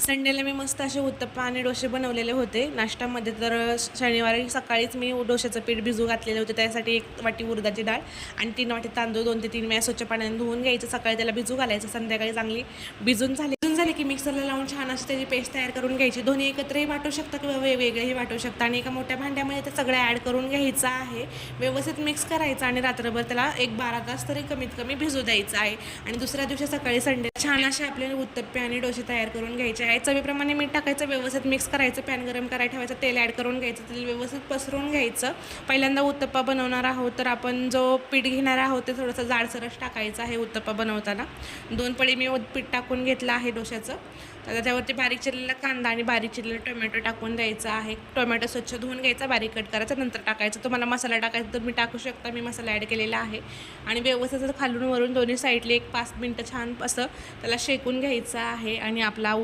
संडेला मी मस्त असे उत्तप्पा आणि डोसे बनवलेले होते नाश्त्यामध्ये. तर शनिवारी सकाळीच मी डोश्याचं पीठ भिजू घातलेलं होतं. त्यासाठी 1 वाटी उडदाची डाळ आणि 3 वाटी तांदूळ 2 ते 3 वेळा स्वच्छ पाण्याने धुवून घ्यायचं. सकाळी त्याला भिजू घालायचं, संध्याकाळी चांगली भिजून झाले की मिक्सरला लावून छान अशी त्याची पेस्ट तयार करून घ्यायची. दोन्ही एकत्रही वाटू शकता किंवा वेगवेगळेही वाटू शकता. आणि एका मोठ्या भांड्यामध्ये ते सगळं ॲड करून घ्यायचं आहे. व्यवस्थित मिक्स करायचं आणि रात्रभर त्याला 1-12 तास तरी कमीत कमी भिजू द्यायचं आहे. आणि दुसऱ्या दिवशी सकाळी संडे छान असे आपल्याला उत्तप्पे आणि डोसे तयार करून घ्यायचे आहे. चवीप्रमाणे मीठ टाकायचं, व्यवस्थित मिक्स करायचं, पॅन गरम करायला ठेवायचं, तेल ॲड करून घ्यायचं, तेल व्यवस्थित पसरवून घ्यायचं. पहिल्यांदा उत्तप्पा बनवणार आहोत तर आपण जो पीठ घेणार आहोत ते थोडंसं जाडसरच टाकायचं आहे. उत्तप्पा बनवताना 2 पळी मी पीठ टाकून घेतलं आहे डोश्याचं. तर त्याच्यावरती बारीक चिरलेला कांदा आणि बारीक चिरलेला टोमॅटो टाकून द्यायचा आहे. टोमॅटो स्वच्छ धुवून घ्यायचा, बारीक कट करायचा, नंतर टाकायचं. तुम्हाला मसाला टाकायचा तर मी टाकू शकता, मी मसाला ॲड केलेला आहे. आणि व्यवस्थित खालून वरून दोन्ही साईडले 1-5 मिनटं छान असं त्याला शेकून घ्यायचं आहे. आणि आपला